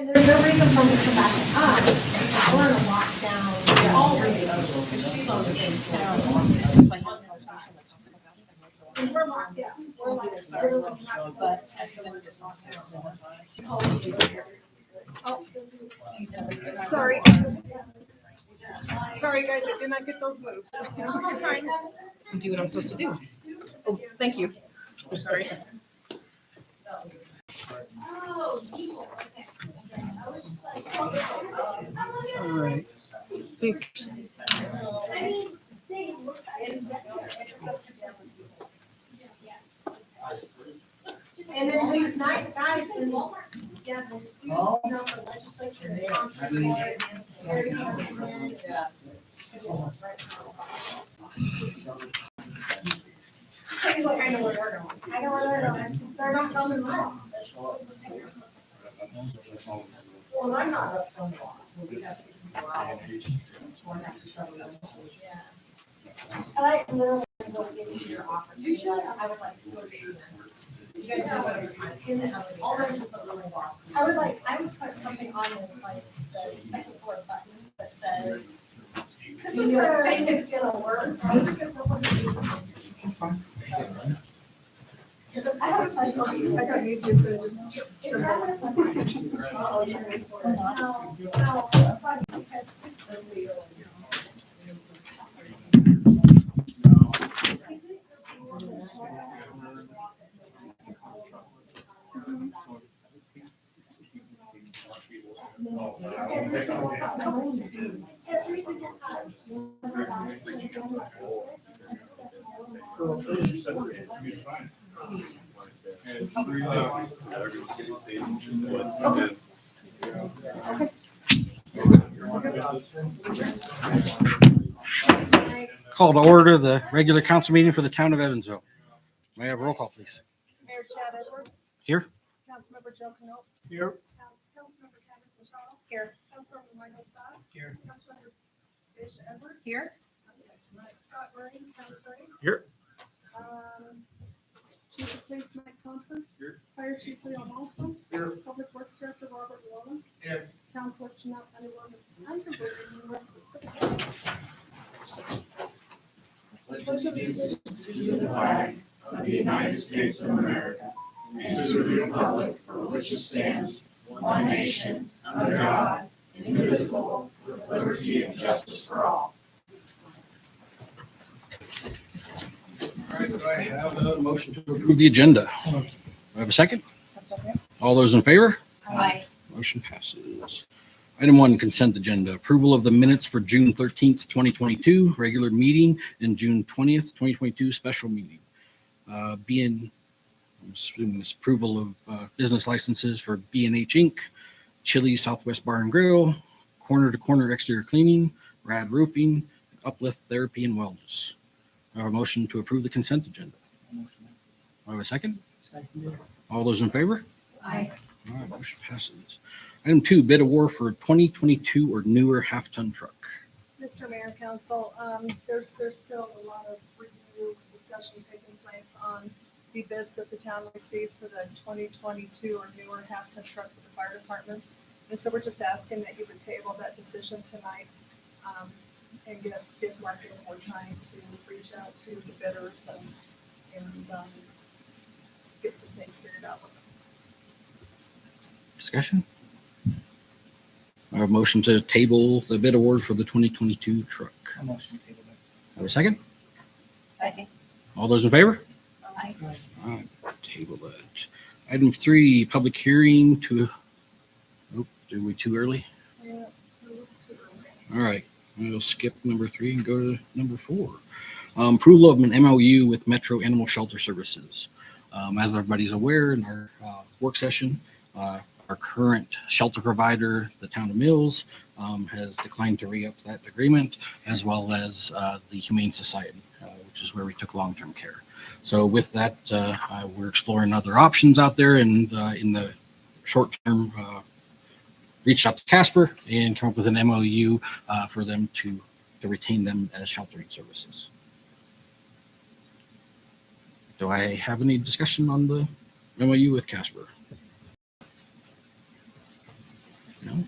And there's no reason for them to come back to us. We're in a lockdown. All because she's on the same floor. And we're locked down. We're like, but I feel like just locked down. Oh, sorry. Sorry, guys, I did not get those moved. Do what I'm supposed to do. Oh, thank you. Sorry. All right. And then these nice guys in these, yeah, the suits, you know, for legislature and Tell you what, I know where they're going. I know where they're going. They're not coming my office. Well, I'm not up from the law. I literally go get into your office. Usually I would like to go to you. You guys know what I'm saying? In the all those are really lost. I would put something on the like the second floor button that says this is where everything's gonna work. I have a question. I got you just gonna just. It's rather fun. No, it's fun because Call to order the regular council meeting for the town of Evansville. May I have a roll call, please? Mayor Chad Edwards. Here. Councilmember Joe Knoll. Here. Councilmember Candace Machado. Here. Councilmember Michael Scott. Here. Councilmember Bishop Edwards. Here. Scott Murray, County Attorney. Here. Chief of Police Mike Thompson. Here. Fire Chief Leon Alston. Here. Public Works Director Robert Wallen. Here. Town Clerk Jeanette Underwood. And the rest of the citizens. Pledge allegiance to the flag of the United States of America and to the republic for which it stands, one nation, under God, indivisible, with liberty and justice for all. All right, do I have a motion to approve the agenda? Do I have a second? All those in favor? Aye. Motion passes. Item 1, consent agenda. Approval of the minutes for June 13th, 2022, regular meeting, and June 20th, 2022, special meeting. I'm assuming this approval of business licenses for B&H Inc., Chili's Southwest Bar and Grill, Corner to Corner Exterior Cleaning, Rad Roofing, Uplift Therapy and Wellness. I have a motion to approve the consent agenda. Do I have a second? Second. All those in favor? Aye. All right, motion passes. Item 2, bid award for 2022 or newer half-ton truck. Mr. Mayor and Council, there's still a lot of review discussion taking place on the bids that the town received for the 2022 or newer half-ton truck for the fire department. And so we're just asking that you would table that decision tonight and give Mark a little more time to reach out to the bidders and get some things figured out with them. Discussion? I have a motion to table the bid award for the 2022 truck. A motion to table that. Have a second? Second. All those in favor? Aye. All right, table that. Item 3, public hearing to, did we too early? Yeah, a little too early. All right, we'll skip number 3 and go to number 4. Approval of an MOU with Metro Animal Shelter Services. As everybody's aware, in our work session, our current shelter provider, the town of Mills, has declined to re-up that agreement, as well as the Humane Society, which is where we took long-term care. So with that, we're exploring other options out there, and in the short term, reached out to Casper and come up with an MOU for them to retain them as sheltering services. Do I have any discussion on the MOU with Casper? No.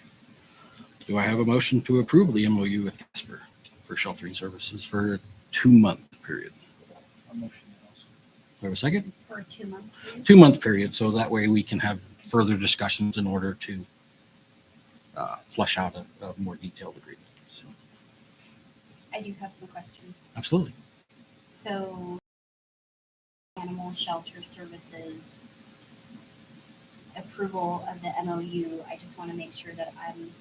Do I have a motion to approve the MOU with Casper for sheltering services for a 2-month period? Do I have a second? For a 2-month period. 2-month period, so that way we can have further discussions in order to flesh out a more detailed agreement. So, I do have some questions. absolutely. So, animal shelter services approval of the MOU, I just want to make sure that I'm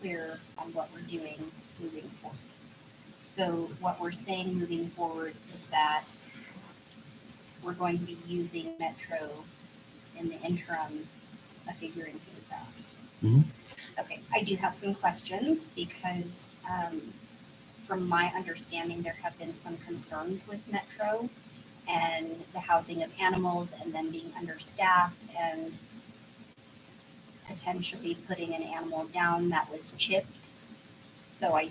clear on what we're doing moving forward. So what we're saying moving forward is that we're going to be using Metro in the interim of figuring things out. Mhm. Okay, I do have some questions because from my understanding, there have been some concerns with Metro and the housing of animals and them being understaffed and potentially putting an animal down that was chipped. So I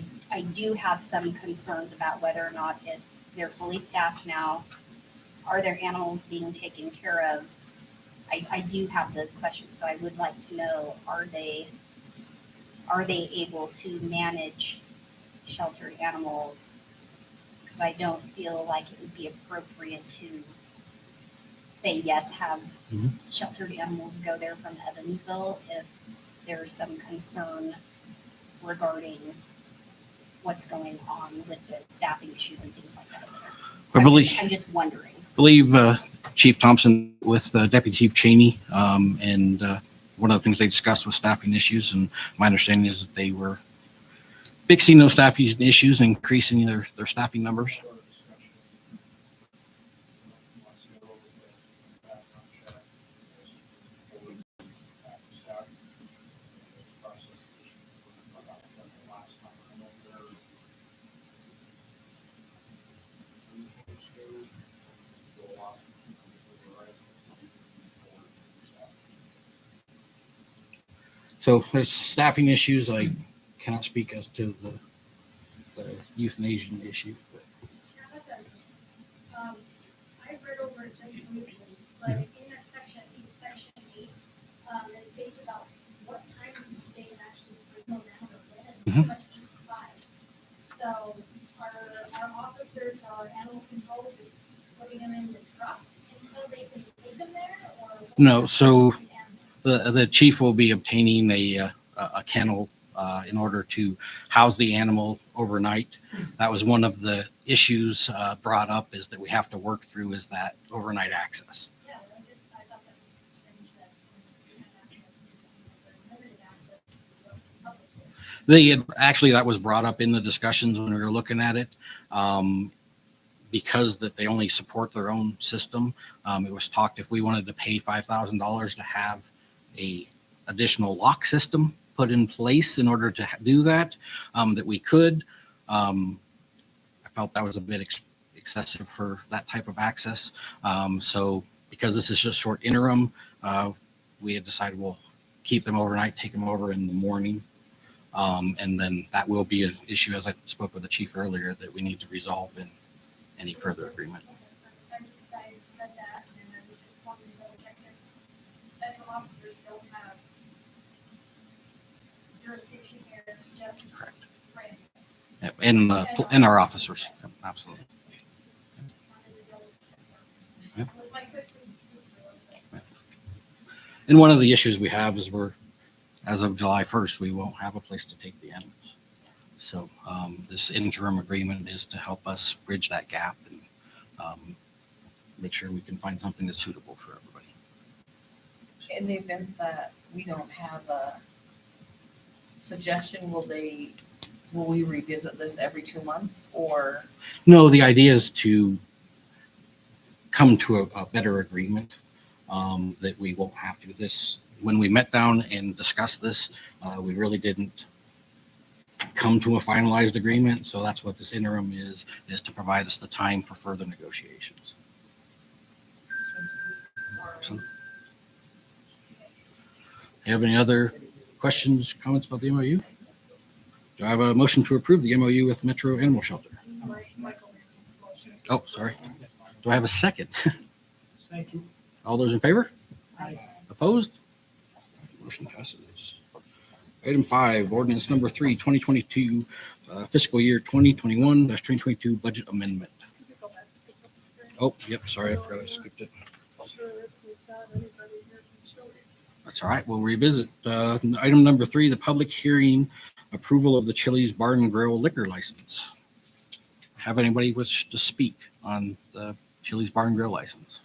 do have some concerns about whether or not if they're fully staffed now, are their animals being taken care of? I do have those questions, so I would like to know, are they able to manage sheltered animals? Because I don't feel like it would be appropriate to say yes, have Mhm. sheltered animals go there from Evansville if there's some concern regarding what's going on with the staffing issues and things like that over there. I believe, I'm just wondering. Chief Thompson with Deputy Chief Cheney, and one of the things they discussed was staffing issues, and my understanding is that they were fixing those staffing issues and increasing their staffing numbers. So there's staffing issues. I cannot speak as to the euthanasia issue. I read over it just briefly, but in that section 8, it states about what time they can actually bring those animals in, and pretty much 8 to 5. So our officers, our animal control, is putting them in the truck until they can take them there, or? No, so the chief will be obtaining a kennel in order to house the animal overnight. That was one of the issues brought up, is that we have to work through is that overnight access. Yeah, I thought that was strange that we had access to limited access to the public. Actually, that was brought up in the discussions when we were looking at it. Because that they only support their own system, it was talked if we wanted to pay $5,000 to have a additional lock system put in place in order to do that, that we could. I felt that was a bit excessive for that type of access. So because this is just short interim, we had decided we'll keep them overnight, take them over in the morning. And then that will be an issue, as I spoke with the chief earlier, that we need to resolve in any further agreement. I read that, and I was just wanting to double check that special officers don't have jurisdiction here, it's just Correct. Brandon. In our officers, absolutely. Yeah. With my good And one of the issues we have is as of July 1st, we won't have a place to take the animals. So this interim agreement is to help us bridge that gap and make sure we can find something that's suitable for everybody. In the event that we don't have a suggestion, will we revisit this every 2 months, or? No, the idea is to come to a better agreement, that we won't have to. When we met down and discussed this, we really didn't come to a finalized agreement. So that's what this interim is to provide us the time for further negotiations. So, do you have any other questions, comments about the MOU? Do I have a motion to approve the MOU with Metro Animal Shelter? Michael makes the motion. Oh, sorry. Do I have a second? Second. All those in favor? Opposed? Motion passes. Item 5, ordinance number 3, 2022, fiscal year 2021-2022 budget amendment. Could you go back to the public hearing? Oh, yep, sorry, I forgot I skipped it. Sure, if we've got anybody here from Chili's. That's all right, we'll revisit. Item number 3, the public hearing, approval of the Chili's Bar and Grill liquor license. Have anybody wish to speak on the Chili's Bar and Grill license?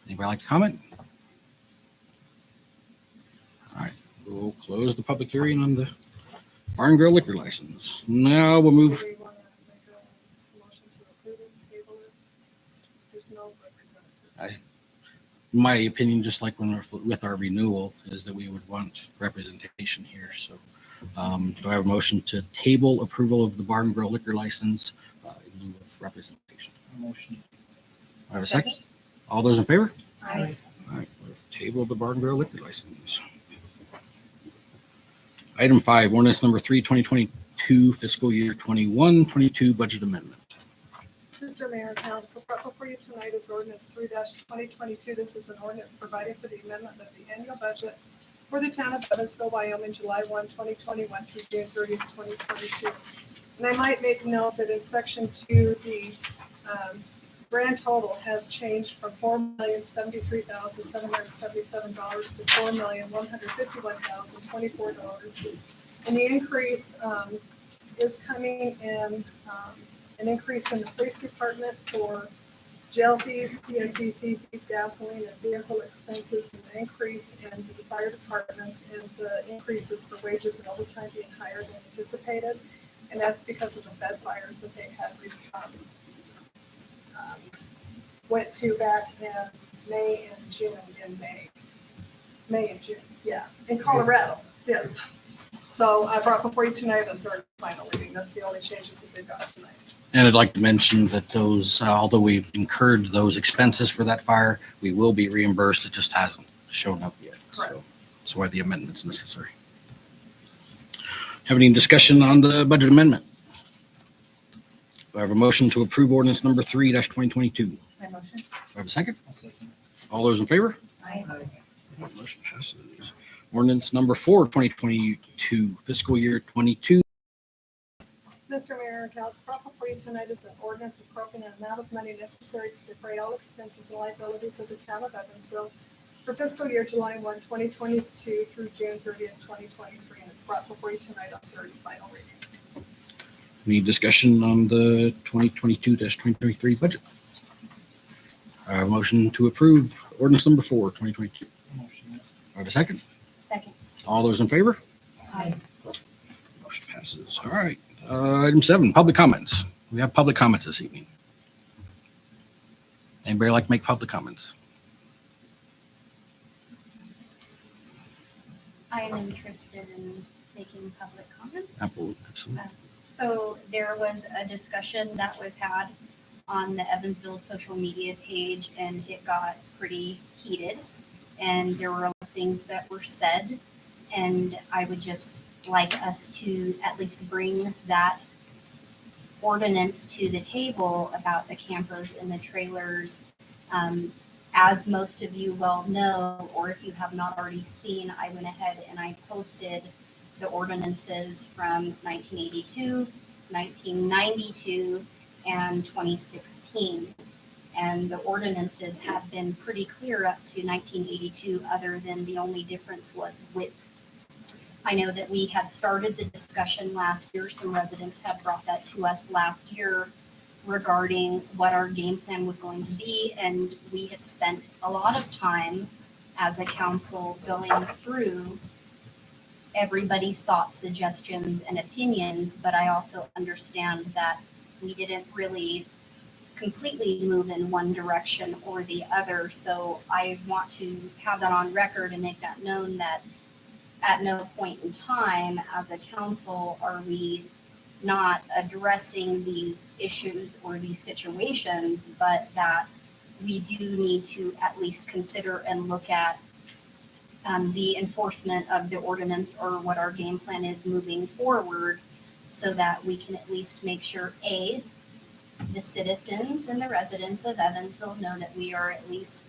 Anybody like to comment? All right, we'll close the public hearing on the Bar and Grill liquor license. Now we'll Do move. we want to make a motion to approve it, table it? There's no representative. In my opinion, just like when we're with our renewal, is that we would want representation here. So do I have a motion to table approval of the Bar and Grill liquor license in lieu of representation? Motion. I have a second. All those in favor? Aye. All right, we'll table the Bar and Grill liquor license. Item 5, ordinance number 3, 2022, fiscal year 21-22 budget amendment. Mr. Mayor and Council, brought before you tonight is ordinance 3-2022. This is an ordinance providing for the amendment of the annual budget for the town of Evansville, Wyoming, July 1, 2021 through June 30, 2022. And I might make note that in section 2, the grand total has changed from $4,073,777 to $4,151,024. And the increase is coming in an increase in the police department for jail fees, PSEC fees, gasoline, and vehicle expenses, and an increase in the fire department, and the increases for wages and overtime being higher than anticipated. And that's because of the bed fires that they had went to back in May and June, May and June, yeah, in Colorado, yes. So I brought before you tonight a third final reading. That's the only changes that they've got tonight. And I'd like to mention that those, although we've incurred those expenses for that fire, we will be reimbursed. It just hasn't shown up yet. Correct. So that's why the amendment's necessary. Have any discussion on the budget amendment? Do I have a motion to approve ordinance number 3-2022? My motion? Do I have a second? All those in favor? Aye. Motion passes. Ordinance number 4, 2022, fiscal year 22. Mr. Mayor and Council, brought before you tonight is an ordinance appropriating an amount of money necessary to defray all expenses and liabilities of the town of Evansville for fiscal year July 1, 2022 through June 30th, 2023. And it's brought before you tonight on third and final reading. Any discussion on the 2022-2023 budget? Motion to approve ordinance number 4, 2022. Motion. Do I have a second? Second. All those in favor? Aye. Motion passes. All right. Item 7, public comments. We have public comments this evening. Anybody like to make public comments? I am interested in making public comments. Absolutely. So there was a discussion that was had on the Evansville social media page, and it got pretty heated. And there were a lot of things that were said, and I would just like us to at least bring that ordinance to the table about the campers and the trailers. As most of you well know, or if you have not already seen, I went ahead and I posted the ordinances from 1982, 1992, and 2016. And the ordinances have been pretty clear up to 1982, other than the only difference was width. I know that we had started the discussion last year. Some residents had brought that to us last year regarding what our game plan was going to be. And we had spent a lot of time as a council going through everybody's thoughts, suggestions, and opinions. But I also understand that we didn't really completely move in one direction or the other. So I want to have that on record and make that known that at no point in time as a council are we not addressing these issues or these situations, but that we do need to at least consider and look at the enforcement of the ordinance or what our game plan is moving forward, so that we can at least make sure, A, the citizens and the residents of Evansville know that we are at least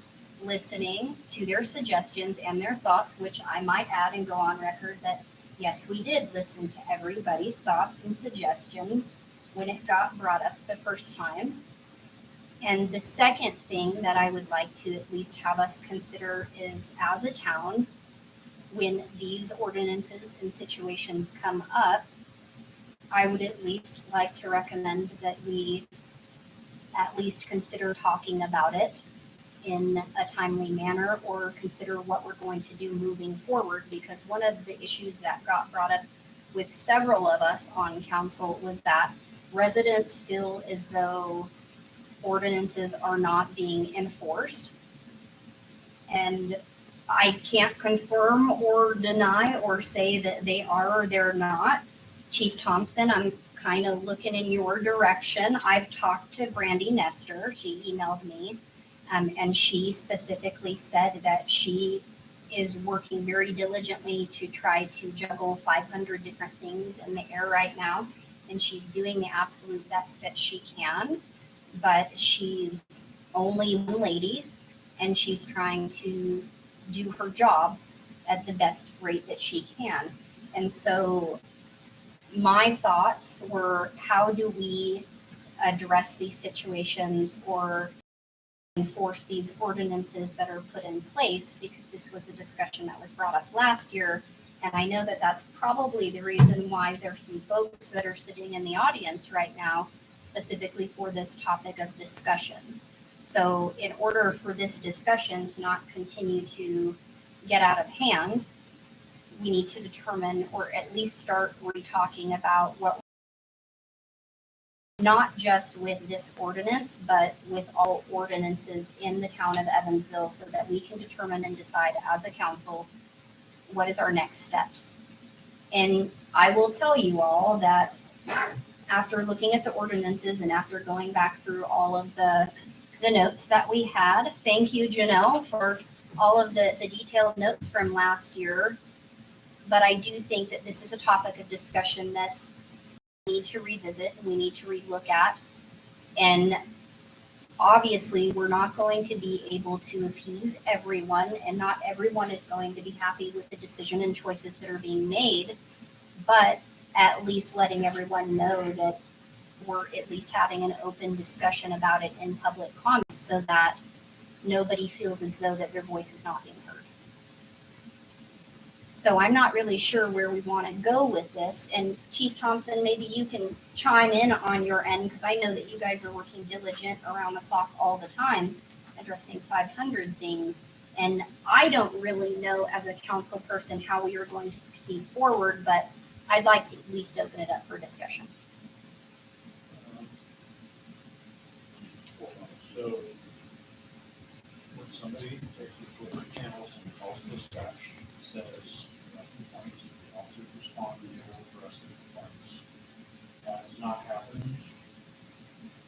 listening to their suggestions and their thoughts, which I might add and go on record that, yes, we did listen to everybody's thoughts and suggestions when it got brought up the first time. And the second thing that I would like to at least have us consider is, as a town, when these ordinances and situations come up, I would at least like to recommend that we at least consider talking about it in a timely manner, or consider what we're going to do moving forward. Because one of the issues that got brought up with several of us on council was that residents feel as though ordinances are not being enforced. And I can't confirm or deny or say that they are or they're not. Chief Thompson, I'm kind of looking in your direction. I've talked to Brandy Nestor. She emailed me, and she specifically said that she is working very diligently to try to juggle 500 different things in the air right now. And she's doing the absolute best that she can, but she's only one lady, and she's trying to do her job at the best rate that she can. And so my thoughts were, how do we address these situations or enforce these ordinances that are put in place? Because this was a discussion that was brought up last year. And I know that that's probably the reason why there's some folks that are sitting in the audience right now, specifically for this topic of discussion. So in order for this discussion to not continue to get out of hand, we need to determine, or at least start re-talking about what, not just with this ordinance, but with all ordinances in the town of Evansville, so that we can determine and decide as a council what is our next steps. And I will tell you all that after looking at the ordinances and after going back through all of the notes that we had, thank you, Janelle, for all of the detailed notes from last year. But I do think that this is a topic of discussion that we need to revisit, we need to relook at. And obviously, we're not going to be able to appease everyone, and not everyone is going to be happy with the decision and choices that are being made. But at least letting everyone know that we're at least having an open discussion about it in public comments, so that nobody feels as though that their voice is not being heard. So I'm not really sure where we want to go with this. And Chief Thompson, maybe you can chime in on your end, because I know that you guys are working diligent around the clock all the time, addressing 500 things. And I don't really know as a council person how we are going to proceed forward, but I'd like to at least open it up for discussion. So when somebody takes the Twitter channels and calls dispatch, says complaint, the officers respond and they will address the complaints. That has not happened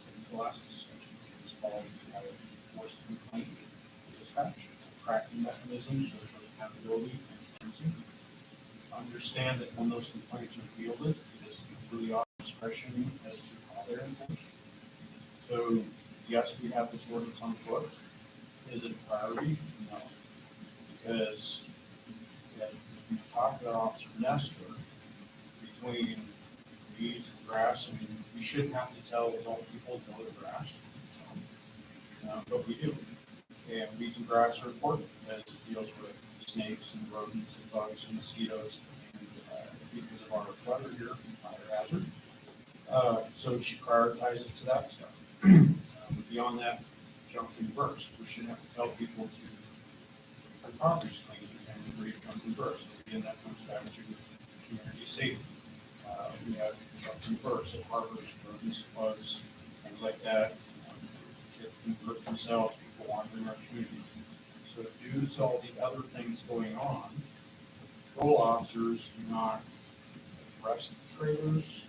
since the last discussion. It's called a voice complaint dispatch, tracking mechanisms, so there's accountability and transparency. Understand that when those complaints are fielded, it is completely our discretion as to how they're enforced. So yes, we have this ordinance on foot. Is it a priority? No. Because if you talk about Officer Nestor, between weeds and grass, I mean, we shouldn't have to tell adult people no to grass. But we do. And weeds and grass are important as it deals with snakes and rodents and bugs and mosquitoes. And because of our weather here, fire hazard. So she prioritizes to that stuff. Beyond that, junk and burst. We shouldn't have to tell people to the property's clean and agree to junk and burst. Again, that comes back to community safety. We have junk and burst at harbors, rodents, bugs, things like that. Kids can hurt themselves, people wandering our community. So due to all the other things going on, patrol officers do not arrest the trailers,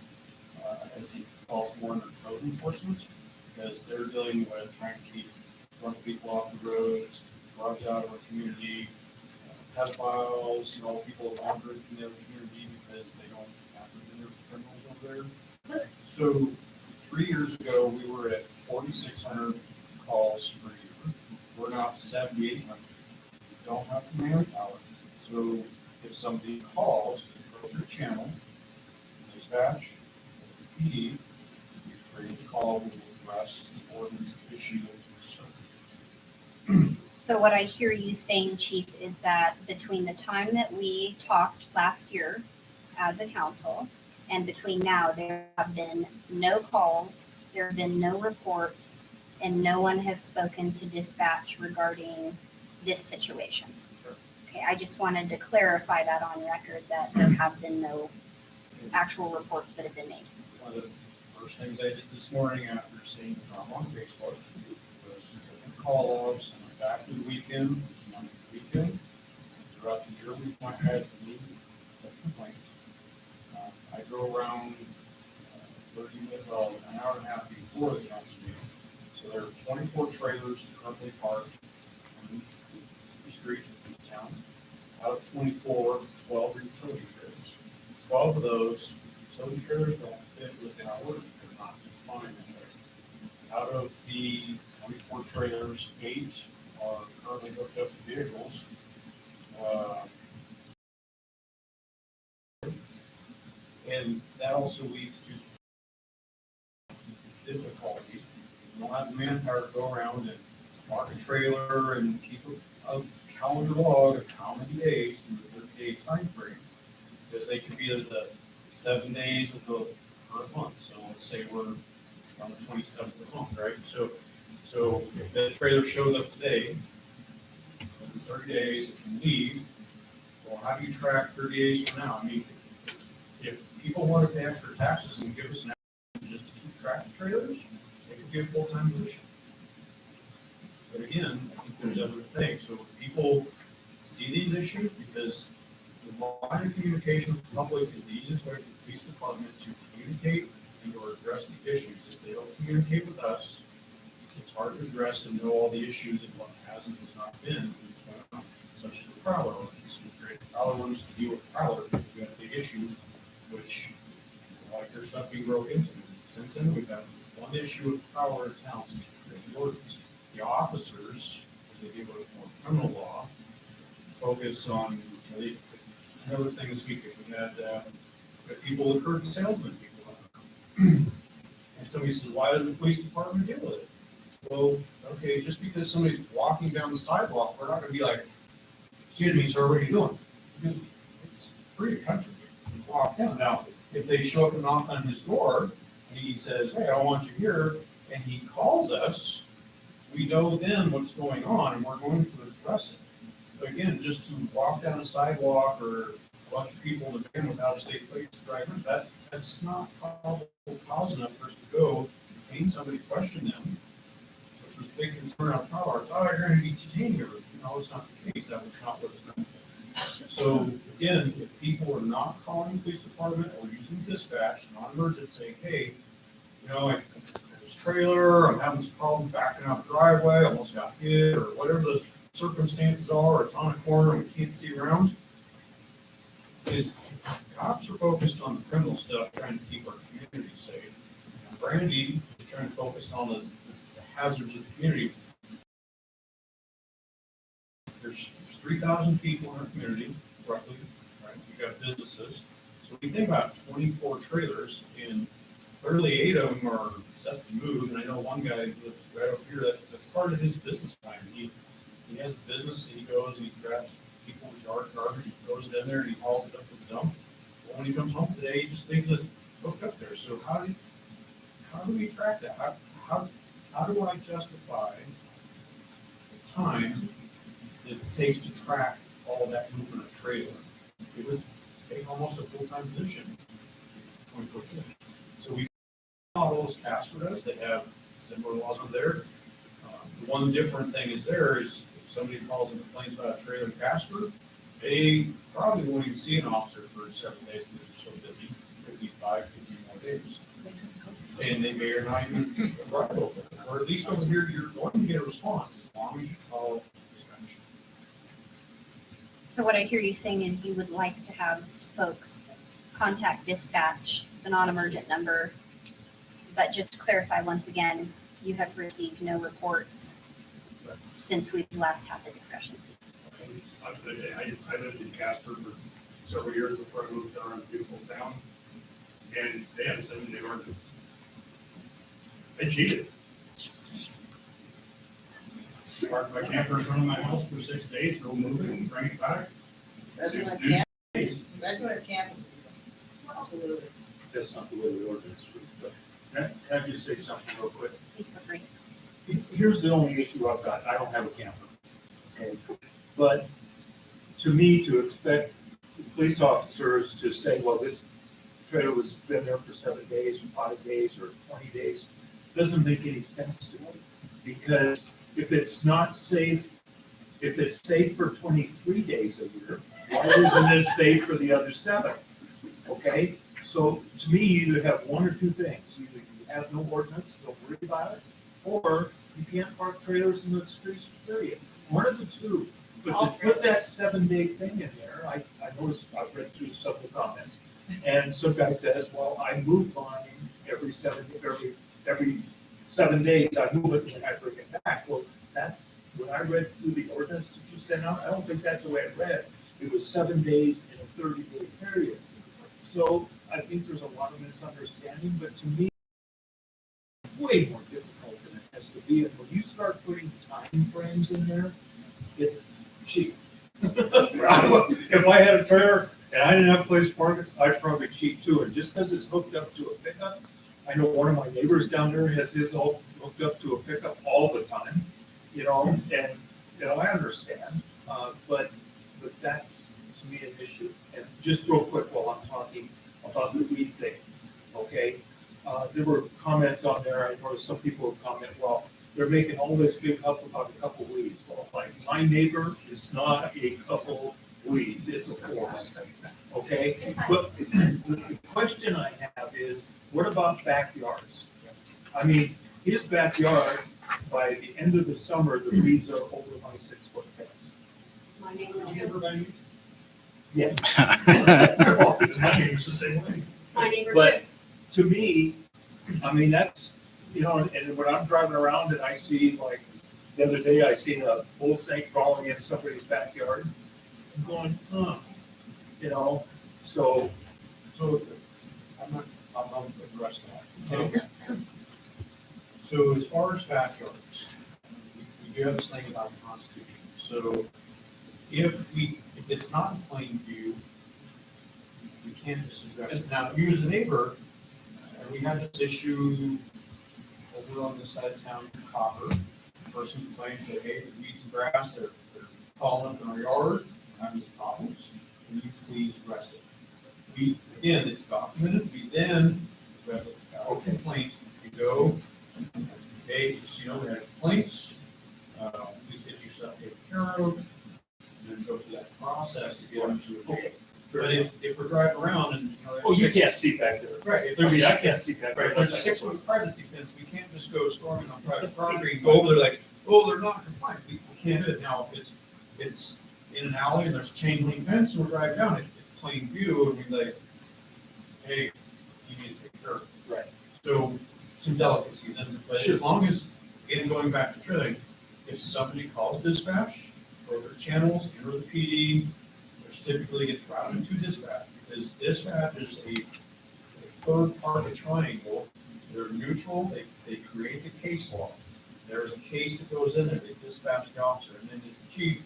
as he calls more under code enforcement, because they're dealing with trying to keep drunk people off the roads, drugs out of our community, pedophiles, people wandering from the other community because they don't have their criminals over there. So 3 years ago, we were at 4,600 calls per year. We're not 78, we don't have the manpower. So if somebody calls the appropriate channel, dispatch, PD, we create the call, we will address the ordinance issue of concern. So what I hear you saying, Chief, is that between the time that we talked last year as a council and between now, there have been no calls, there have been no reports, and no one has spoken to dispatch regarding this situation. Sure. Okay, I just wanted to clarify that on record, that there have been no actual reports that have been made. One of the first things I did this morning after seeing the drama on Facebook was taking call logs and back to the weekend, on the weekend. Throughout the year, we've not had any complaints. I go around 30 minutes, well, an hour and a half before the council meeting. So there are 24 trailers currently parked on the street in the town. Out of 24, 12 are utility trailers. 12 of those utility trailers don't fit within our ordinance. They're not defined in there. Out of the 24 trailers, 8 are currently hooked up to vehicles. And that also leads to difficulty. You don't have the manpower to go around and park a trailer and keep a calendar log of how many days in the 30-day time frame. Because they could be the 7 days of the current month. So let's say we're on the 27th of the month, right? So if the trailer shows up today, in 30 days, it can leave. Well, how do you track 30 days from now? I mean, if people want to pay extra taxes and give us an action just to keep track of trailers, they could be a full-time position. But again, I think there's other things. So if people see these issues, because the line of communication with the public is the easiest way for the police department to communicate and or address the issues. If they don't communicate with us, it's hard to address and know all the issues and what has and has not been, such as the prowler ordinance. We created the prowler ordinance to deal with prowler. We have the issue, which like their stuff being broke into. Since then, we've had one issue with prowler in town since we created the ordinance. The officers, as they deal with more criminal law, focus on another thing this weekend. We had people that hurt the salesman. And somebody says, why doesn't the police department deal with it? Well, okay, just because somebody's walking down the sidewalk, we're not going to be like, excuse me, sir, what are you doing? Because it's free country. You walk down. Now, if they show up and knock on his door, and he says, hey, I want you here, and he calls us, we know then what's going on, and we're going to address it. But again, just to walk down a sidewalk or a bunch of people in the van without a state police driver, that's not probable cause enough for us to go detain somebody, question them, which was a big concern on power. It's, oh, you're going to be detained here. No, it's not the case. That was not what was done. So again, if people are not calling the police department or using dispatch, non-emergent, saying, hey, you know, I this trailer, I'm having some problems backing out the driveway, almost got hit, or whatever the circumstances are, or it's on a corner and we can't see around, is cops are focused on the criminal stuff, trying to keep our community safe. And Brandy is trying to focus on the hazards of the community. There's 3,000 people in our community, roughly, right? We've got businesses. So when you think about 24 trailers, and clearly 8 of them are set to move, and I know one guy lives right over here, that's part of his business plan. He has a business, and he goes and he grabs people's yard garbage, he throws it in there, and he hauls it up to the dump. Well, when he comes home today, he just leaves it hooked up there. So how do we track that? How do I justify the time that it takes to track all that movement of trailer? It would take almost a full-time position, 24/7. So we all those Casper does, they have similar laws over there. The one different thing is there is if somebody calls and complains about a trailer in Casper, they probably won't even see an officer for 7 days because they're so busy. It could be 5, could be more days. And they may or not even arrive over there. Or at least over here, you're going to get a response as long as you call dispatch. So what I hear you saying is you would like to have folks contact dispatch, the non-emergent number, but just to clarify once again, you have received no reports since we last had the discussion. I lived in Casper for several years before I moved down to beautiful town, and they had a 7-day ordinance. They cheated. Parked my camper in front of my house for 6 days, no moving, bring it back. Especially when Do- it's especially when it's camping season. Absolutely. That's not the way the ordinance reads, but can I just say something real quick? Please feel free. Here's the only issue I've got. I don't have a camper. Okay, but to me, to expect the police officers to say, well, this trailer was been there for 7 days, or 5 days, or 20 days, doesn't make any sense to me. Because if it's not safe, if it's safe for 23 days a year, why isn't it safe for the other 7? Okay, so to me, you either have one or two things. Either you have no ordinance, don't worry about it, or you can't park trailers in the streets, period. One of the two. But to put that 7-day thing in there, I noticed, I've read through some of the comments, and some guy says, well, I move mine every 7 days, I move it and I bring it back. Well, that's, when I read through the ordinance that you sent out, I don't think that's the way it read. It was 7 days in a 30-day period. So I think there's a lot of misunderstanding, but to me, it's way more difficult than it has to be. And when you start putting time frames in there, it's cheap. If I had a trailer and I didn't have a place to park it, I'd probably cheat too. And just because it's hooked up to a pickup, I know one of my neighbors down there has his all hooked up to a pickup all the time, and, I understand, but that's, to me, an issue. And just real quick while I'm talking about the weed thing, okay? There were comments on there, I noticed some people have commented, well, they're making all this big up about a couple weeds. Well, like, my neighbor is not a couple weeds, it's a forest, okay? But the question I have is, what about backyards? I mean, his backyard, by the end of the summer, the weeds are over my 6-foot fence. My name Did you ever buy me? Yeah. My neighbor's the same way. My neighbor. But to me, I mean, that's, and when I'm driving around and I see, like, the other day, I seen a bull snake crawling in somebody's backyard. I'm going, so I'll address that. Okay. So as far as backyards, we do have this thing about the Constitution. So if it's not in plain view, we can't just address it. Now, you as a neighbor, we had this issue over on this side of town in Copper. The person complained that, hey, the weeds and grass, they're falling in our yard, we're having these problems. Can you please address it? Again, it's documented. We have a complaint. We go, hey, we have complaints. Please get yourself taken care of. And then go through that process to get them to a date. But if we're driving around and, you can't see back there. Right. I can't see back there. Right, there's a 6-foot privacy fence, we can't just go storming on private property and go over there like, oh, they're not compliant, we can't do it. Now, if it's in an alley and there's a chain link fence, and we're driving down it, it's plain view, and we like, hey, you need to take care of it. Right. So, some delicacies, but as long as, again, going back to trailing, if somebody calls dispatch, or their channels, enter the PD, which typically gets routed to dispatch, because dispatch is a third part of the triangle. They're neutral, they create the case law. There's a case that goes in there, they dispatch the officer, and then the chief,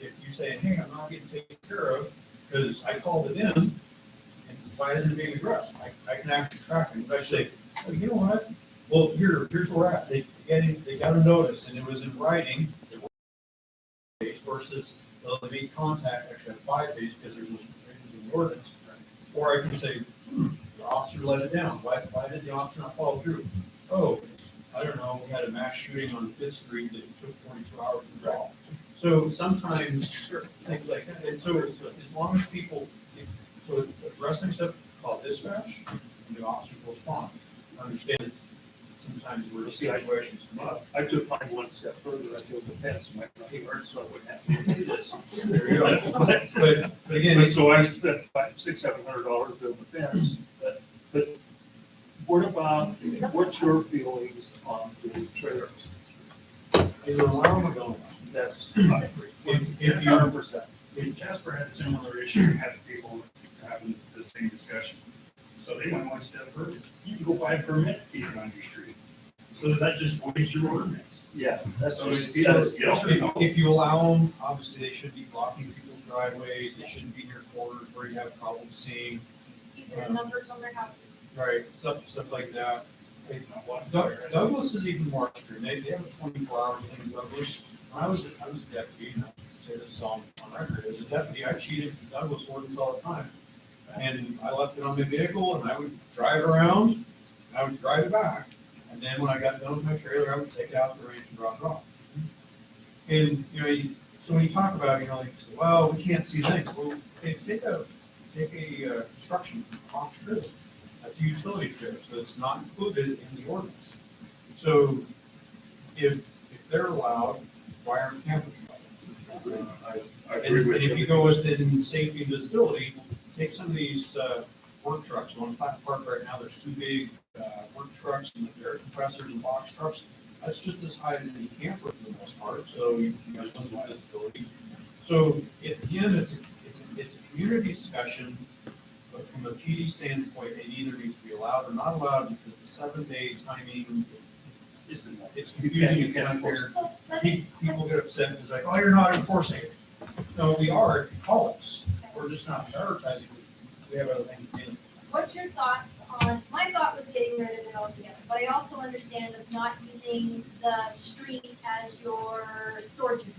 if you say, hey, I'm not getting taken care of, because I called it in, and why isn't it being addressed? I can actually track it. If I say, oh, you know what? Well, here's where we're at. They got a notice, and it was in writing, versus they made contact actually at 5 days because there's no provisions in the ordinance. Or I can say, the officer let it down. Why did the officer not follow through? Oh, I don't know, we had a mass shooting on 5th Street that took 42 hours to resolve. So sometimes things like that. And so as long as people, so addressing stuff called dispatch, and the officer will respond. Understand that sometimes we're situations come up. I took mine one step further, I built a fence, my neighbor, so I wouldn't have to do this. There you go. But again, So I spent $600-700 building a fence, but what about, what's your feelings on the trailers? Either allow them or don't. That's, I agree. If you, 100%. See, Jasper had a similar issue, had people having the same discussion. So they went one step further. You can go buy a permit to keep it on your street. So that just voids your ordinance. Yeah, that's So just, it's either yes or no. if you allow them, obviously they shouldn't be blocking people's driveways, they shouldn't be near corners where you have problems seeing, Either numbers on their houses. right, stuff like that. Douglas is even more extreme, they have a 24-hour thing in Douglas. When I was a deputy, and I say this on record, as a deputy, I cheated Douglas ordinance all the time. And I left it on my vehicle and I would drive around, and I would drive it back. And then when I got done with my trailer, I would take it out to the range and drop it off. And, so when you talk about, like, well, we can't see things, well, okay, take a construction box trailer. That's a utility trailer, so it's not included in the ordinance. So if they're allowed, why aren't campers allowed? I And agree with if you go within safety and visibility, take some of these work trucks. On Platte Park right now, there's two big work trucks and the air compressors and box trucks. That's just as high as any camper for the most part, so you have some visibility. So again, it's a community discussion, but from a PD standpoint, it either needs to be allowed or not allowed because the 7-day timing isn't, it's confusing. You can't hear. So let me, People get upset and it's like, oh, you're not enforcing it. No, we are, if you call us. We're just not prioritizing. We have other things to do. what's your thoughts on, my thought was getting rid of it altogether, but I also understand of not using the street as your storage unit.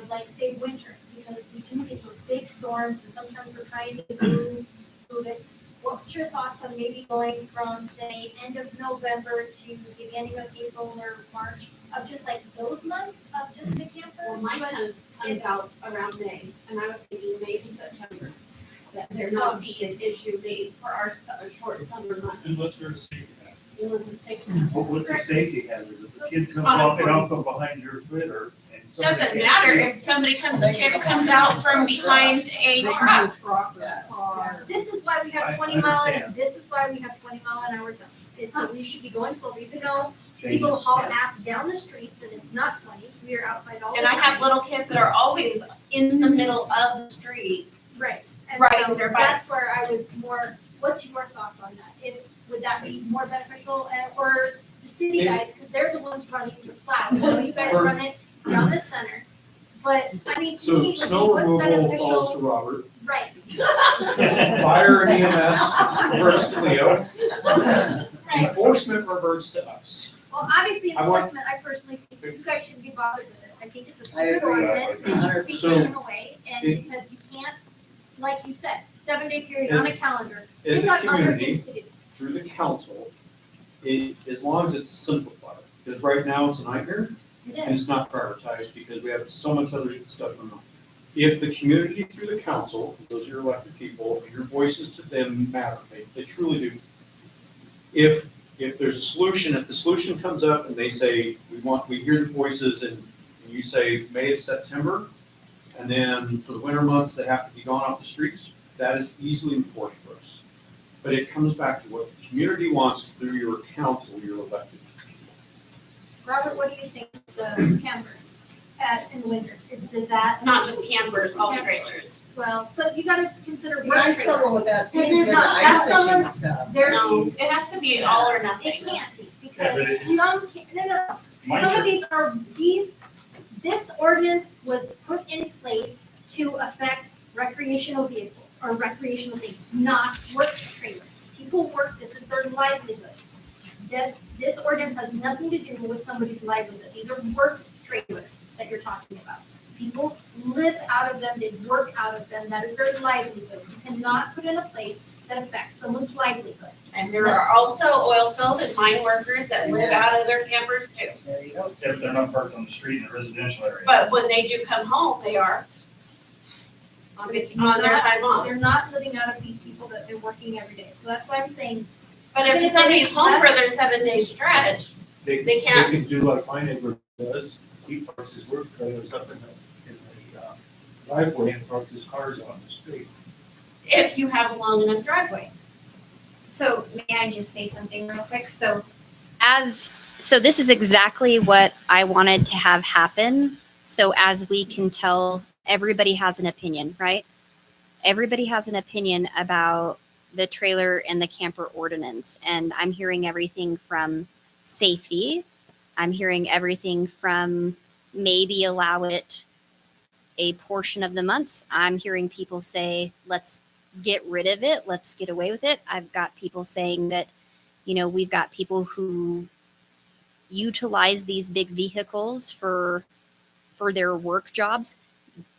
Like say winter, because we do get those big storms and sometimes we're trying to move it. What's your thoughts on maybe going from, say, end of November to beginning of April or March, of just like those months of just the camper? Well, mine comes out around May, and I was thinking maybe September, that there not be an issue made for our short summer months, Unless there's a safety net. unless it's safe. but what's the safety hazard? If the kid comes walking out from behind your flitter and. somebody Doesn't can't matter see if somebody the kid comes out from behind a truck. This is why we have I 20 mile, understand. this is why we have 20 mile an hour zones. It's so we should be going slow, even though change people it. haul ass down the streets and it's not 20, we are outside all the And time. I have little kids that are always in the middle of the street. Right. And riding so their that's bikes. where I was more, what's your thoughts on that? Would that be more beneficial, or the city guys, because they're the ones running the plow. I know you guys run it down the center, but I mean, to So me, snow what's removal falls beneficial? to Robert. Right. Fire and EMS reverts to Leo. Right. Enforcement reverts to us. Well, obviously, I want- enforcement, I personally think you guys shouldn't be bothered with it. I think it's a I stupid agree. ordinance, it should be So- taken away, and because you can't, like you said, 7-day period on a calendar. As We've a got other community, things to do. through the council, as long as it's simplified, because right now it's a nightmare It and is. it's not prioritized because we have so much other stuff going on. If the community through the council, those are your elected people, and your voices to them matter, they truly do. If there's a solution, if the solution comes up and they say, we hear the voices and you say May to September, and then for the winter months, they have to be gone off the streets, that is easily enforced for us. But it comes back to what the community wants through your council, your elected. Robert, what do you think of the campers in the winter? Is that? Not just campers, all trailers. Well, but you gotta consider. See, I struggle with that too, If there's because not- the that's ice fishing someone's- stuff. There, No, it has to be all or nothing. it can't be, Yeah, because but it- some, no. My Some of church- these are, this ordinance was put in place to affect recreational vehicles or recreational things, not work trailers. People work, this is their livelihood. This ordinance has nothing to do with somebody's livelihood. These are work trailers that you're talking about. People live out of them, they work out of them, that is their livelihood. You cannot put in a place that affects someone's livelihood. And there are also oil field and mine workers that live out of their campers too. There you go. If they're not parked on the street in a residential area. But when they do come home, they are on their time off. They're not living out of these people that they're working every day. So that's why I'm saying, But if somebody's home for their 7-day stretch, they can't. They can do like my neighbor does, he parks his work trailers up in the driveway and parks his cars on the street. if you have a long enough driveway. So may I just say something real quick? So as So this is exactly what I wanted to have happen. So as we can tell, everybody has an opinion, right? Everybody has an opinion about the trailer and the camper ordinance. And I'm hearing everything from safety. I'm hearing everything from maybe allow it a portion of the months. I'm hearing people say, let's get rid of it. Let's get away with it. I've got people saying that, you know, we've got people who utilize these big vehicles for their work jobs.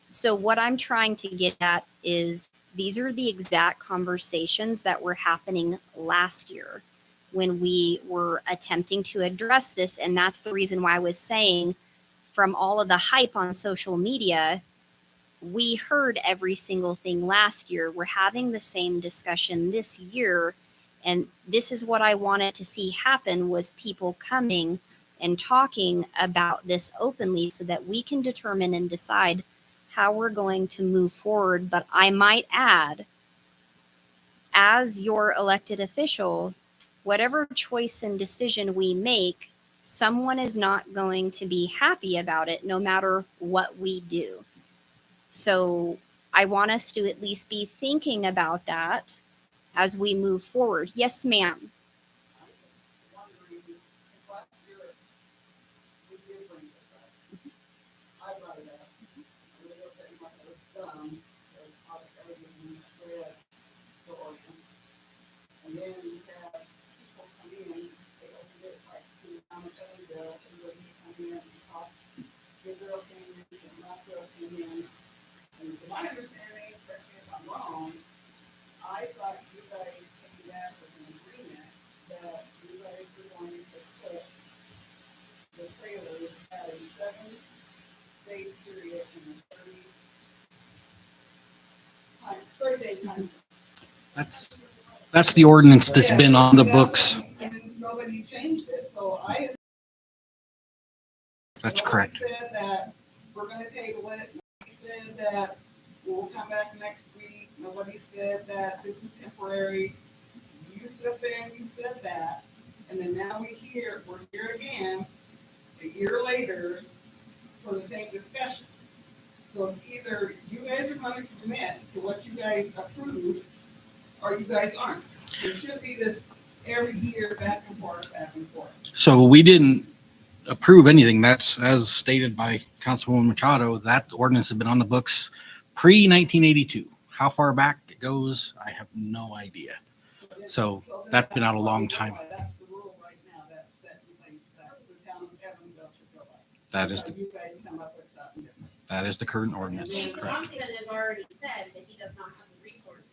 So what I'm trying to get at is these are the exact conversations that were happening last year when we were attempting to address this. And that's the reason why I was saying from all of the hype on social media, we heard every single thing last year. We're having the same discussion this year. And this is what I wanted to see happen was people coming and talking about this openly so that we can determine and decide how we're going to move forward. But I might add, as your elected official, whatever choice and decision we make, someone is not going to be happy about it no matter what we do. So I want us to at least be thinking about that as we move forward. Yes, ma'am. And then you have people come in, they open it like I'm a bill, everybody come in and talk, give their opinions and not their opinion. And from my understanding, correct me if I'm wrong, I thought you guys came back with an agreement that you guys were going to put the trailers at a 7-day period in a 30-day time. That's the ordinance that's been on the books. And nobody changed it, so I. That's correct. Said that we're gonna table it, nobody said that we'll come back next week, nobody said that this is temporary. You stood there and you said that, and then now we're here again, a year later, for the same discussion. So either you guys are gonna commit to what you guys approved, or you guys aren't. It should be this every year, back and forth, back and forth. So we didn't approve anything. That's as stated by Councilwoman Machado. That ordinance has been on the books pre-1982. How far back it goes, I have no idea. So that's been out a long time. That's the rule right now that's set in place that the town of Evansville should go by. That is So you guys come up with something different. that is the current ordinance. James Correct. Johnson has already said that he does not have the resources.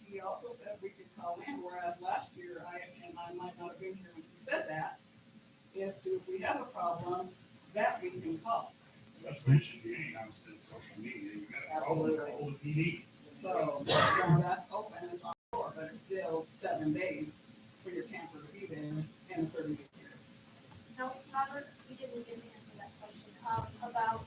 He also said we could call in, whereas last year, I might not have been here when you said that, if we have a problem, that we can call. That's what it should be announced in social media. You got a problem, hold a PD. So, that's open, it's on the floor, but it's still 7 days for your camper to be there in a 30-day period. No, Robert, you didn't give me answer that question, about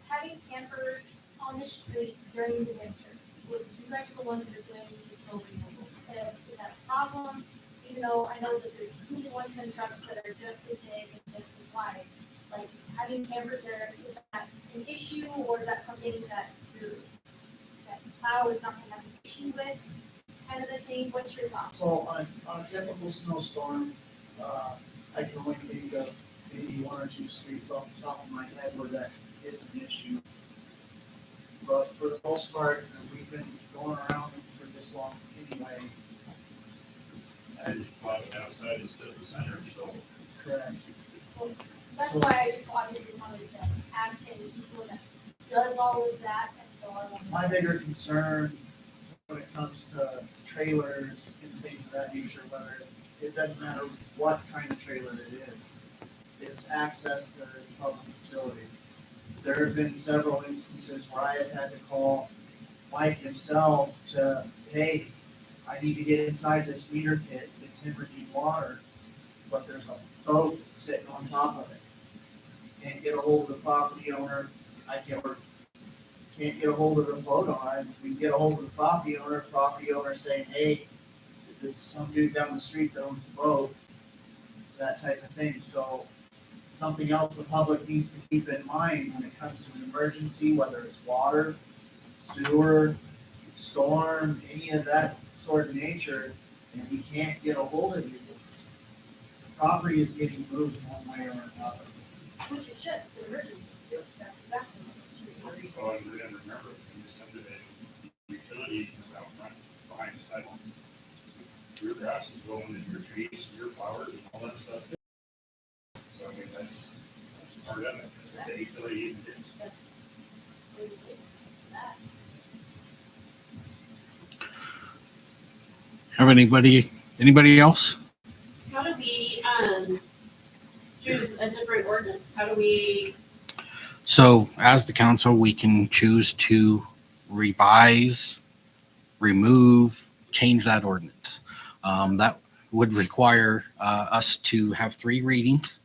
having campers on the street during the winter. You guys are the ones that are doing these snow removal. Is that a problem? Even though I know that there's usually 1-ton trucks that are just as big and just as wide. Like having campers there, is that an issue or is that something that that plow is not gonna have an issue with? Kind of a thing, what's your thoughts? So on a typical snowstorm, I can only think of maybe 1 or 2 streets off the top of my head where that is an issue. But for the most part, we've been going around for this long anyway. I just plowed it outside instead of the center, so. Correct. Well, that's why I just obviously wanted to ask him, he's the one that does all of that, and so I want to. My bigger concern when it comes to trailers and things of that nature, whether it doesn't matter what kind of trailer it is access to public utilities. There have been several instances where I have had to call Mike himself to, hey, I need to get inside this meter pit, it's hemorrhaging water, but there's a boat sitting on top of it. Can't get a hold of the property owner, can't get a hold of the boat owner, we can get a hold of the property owner saying, hey, there's some dude down the street that owns the boat, that type of thing. So something else the public needs to keep in mind when it comes to an emergency, whether it's water, sewer, storm, any of that sort of nature, and you can't get a hold of you, the property is getting moved one way or another. Which it should, the emergency, that's exactly what it should be. Oh, and remember, in the subdivisions, utility is out front, behind the sidewalk. Your grass is going, and your trees, your flowers, and all that stuff. So, I mean, that's part of it, that's what the utility even is. Have anybody else? How do we, choose a different ordinance? How do we, So as the council, we can choose to revise, remove, change that ordinance. That would require us to have 3 readings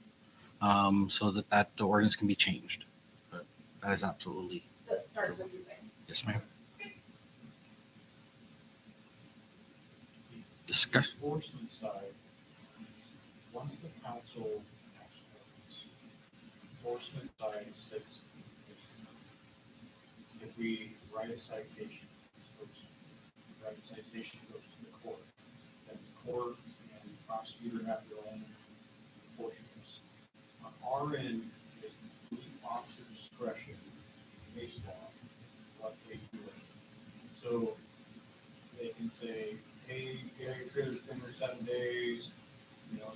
so that the ordinance can be changed. But that is absolutely, so it starts with you guys? yes, ma'am. Discuss. Enforcement side, once the council acts enforcement side sits. If we write a citation, goes to the court, then the court and the prosecutor have their own enforcements. On our end, it's complete officer discretion, case law, what they do. So they can say, hey, your trailer's been there 7 days,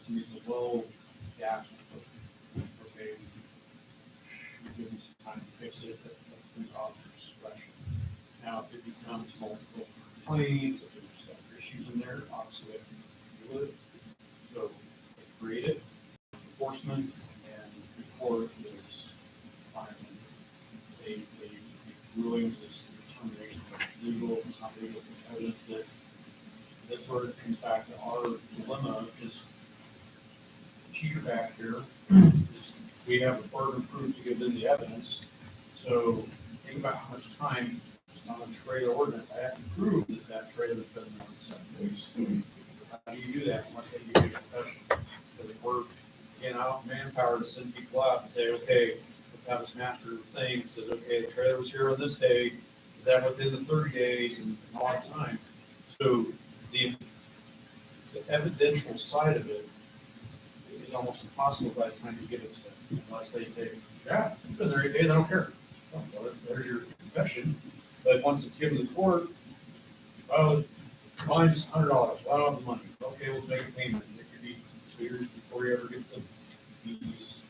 somebody says, well, gosh, okay, we give them some time to fix it, but that's officer discretion. Now, if it becomes multiple complaints, if there's other issues in there, obviously they can deal with it. So they create it, enforcement, and the court is finally, they rulings is determination of legal, it's not legal, it's evidence that this sort of comes back to our dilemma is cheater back here. Is we have a burden of proof to give them the evidence. So think about how much time on a trailer ordinance. I have to prove that that trailer's been there for 7 days. How do you do that unless they give you a confession? Because if we're getting out manpower to send people out and say, okay, let's have this master thing that says, okay, the trailer was here on this day. Is that within the 30 days and all that time? So the evidential side of it is almost impossible by the time you get it to them, unless they say, yeah, it's been there 8 days, I don't care. Well, there's your confession. But once it's given to the court, oh, mine's $100. Well, I don't have the money. Okay, we'll make a payment. It could be 2 years before you ever get the fees.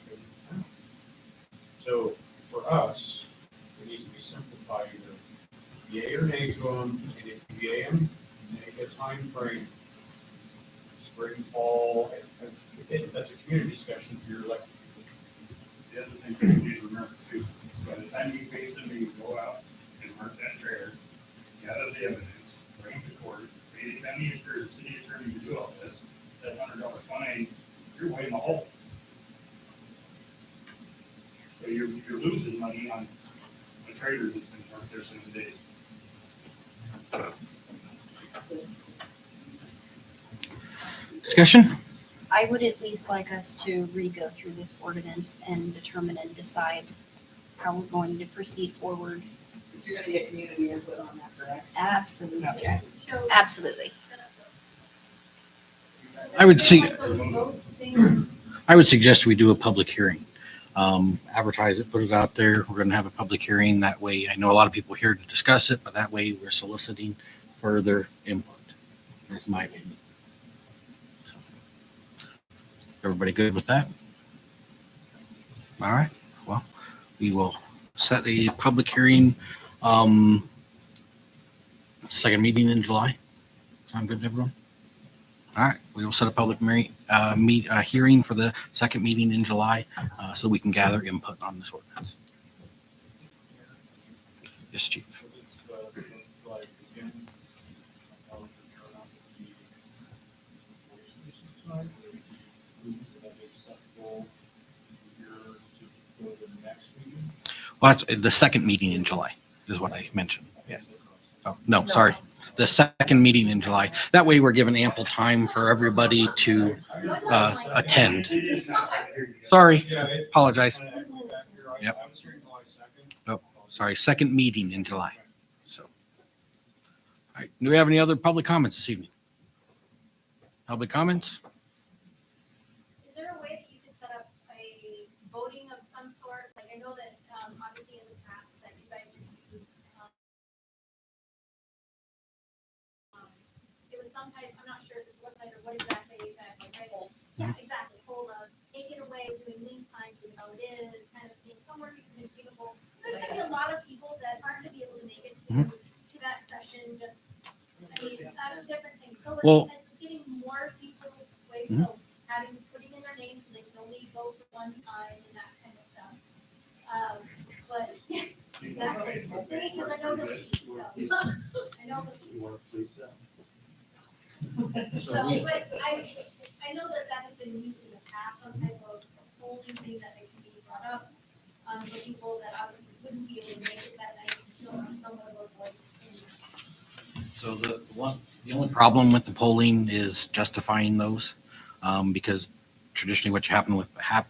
So for us, it needs to be simplified either yay or nay to them, and if you yay them, make a time frame. Spring, fall, and that's a community discussion for your elected people. The other thing that you need to remember too, by the time you basically go out and mark that trailer, gather the evidence, bring it to court, pay the county attorney, the city attorney to do all this, that $100 fine, you're way in the hole. So you're losing money on a trailer that's been parked there 7 days. Discussion? I would at least like us to re-go through this ordinance and determine and decide how we're going to proceed forward. You're gonna get community input on that, correct? Absolutely, So, absolutely. I would see. like those votes things, I would suggest we do a public hearing. Advertise it, put it out there. We're going to have a public hearing. That way, I know a lot of people here to discuss it, but that way we're soliciting further input. That's my opinion. Everybody good with that? All right. Well, we will set a public hearing. Second meeting in July. Sound good to everyone? All right, we will set a public hearing for the second meeting in July so we can gather input on this ordinance. Yes, Chief. Like, again, how to turn on the side, that is acceptable here to go to the next meeting. Well, that's the second meeting in July is what I mentioned. Yeah. Oh, no, sorry. the second meeting in July. That way we're given ample time for everybody to attend. Sorry, apologize. Yep. I was hearing July 2nd. Oh, sorry, second meeting in July. So, all right. Do we have any other public comments this evening? Public comments? Is there a way that you could set up a voting of some sort? Like, I know that, obviously in the past that you guys used, it was some type, I'm not sure if it's website or what exactly, that, like, right? Yeah, exactly, hold of, take it away, doing lean time, doing how it is, kind of thing, somewhere you can achievable. There's gonna be a lot of people that aren't gonna be able to make it to that session, just, I mean, different things. So Well- it's getting more people, way, Mhm. so putting in their names, so they can only vote for one time and that kind of stuff. But, yeah, exactly. Because I know they'll cheat, so. I know they'll cheat. You want to please that? So, but I know that that has been used in the past, some type of polling thing that they can be brought up, for people that obviously wouldn't be able to make it that night, and still have somewhat of a voice in this. So the only problem with the polling is justifying those, because traditionally what have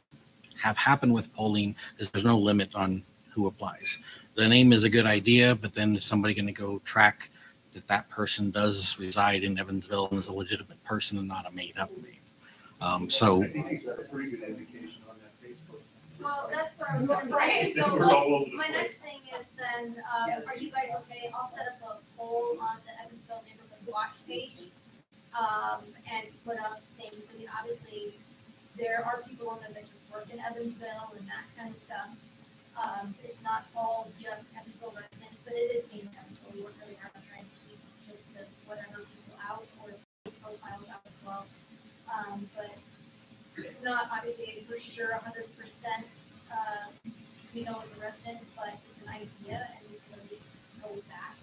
happened with polling is there's no limit on who applies. The name is a good idea, but then is somebody going to go track that that person does reside in Evansville and is a legitimate person and not a made up name? So I think he's got a pretty good education on that Facebook. Well, that's where I'm going. Right. So We're all over the my place. next thing is then, are you guys okay? I'll set up a poll on the Evansville Neighborhood Watch page. And put up things. I mean, obviously, there are people on there that just work in Evansville and that kind of stuff. It's not all just Evansville residents, but it is being Evansville. We work really hard on trying to keep just the whatever people out or profiles out as well. But it's not obviously for sure 100%, we know as a resident, but it's an idea and we can at least go with that.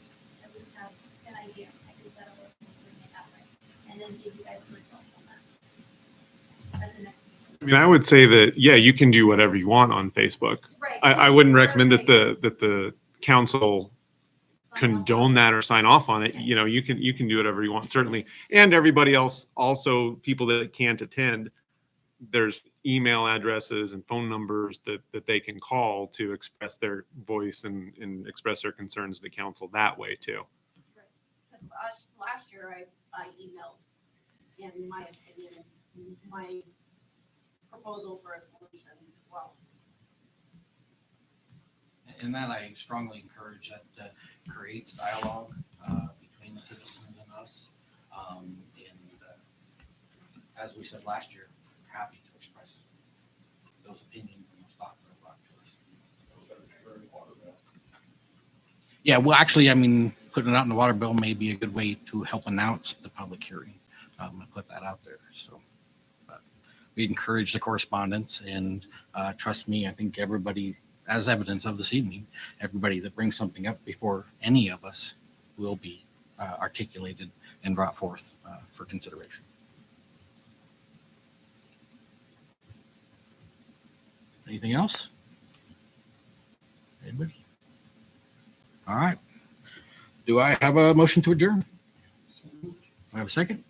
At least have an idea. I think that'll work and bring it that way. And then give you guys the results on that. At the next meeting. I mean, I would say that, yeah, you can do whatever you want on Facebook. Right. I wouldn't recommend that the council condone that or sign off on it. You know, you can do whatever you want, certainly. And everybody else, also people that can't attend, there's email addresses and phone numbers that they can call to express their voice and express their concerns to the council that way too. Right. Because last year I emailed, in my opinion, my proposal for a solution as well. and that I strongly encourage that creates dialogue between the citizens and us. As we said last year, we're happy to express those opinions and those thoughts that are brought to us. Yeah, well, actually, I mean, putting it out in the water bill may be a good way to help announce the public hearing and put that out there. So, but we encourage the correspondence, and trust me, I think everybody, as evidence of this evening, everybody that brings something up before any of us will be articulated and brought forth for consideration. Anything else? Anybody? All right. Do I have a motion to adjourn? Do I have a second?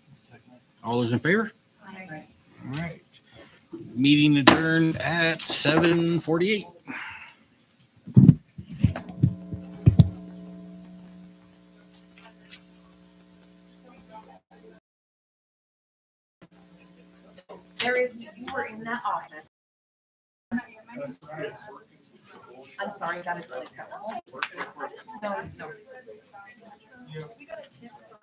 All those in favor? Aye. All right. Meeting adjourned at 7:48. There is, you were in that office. I'm sorry, that is unacceptable. No, no. We got a tip from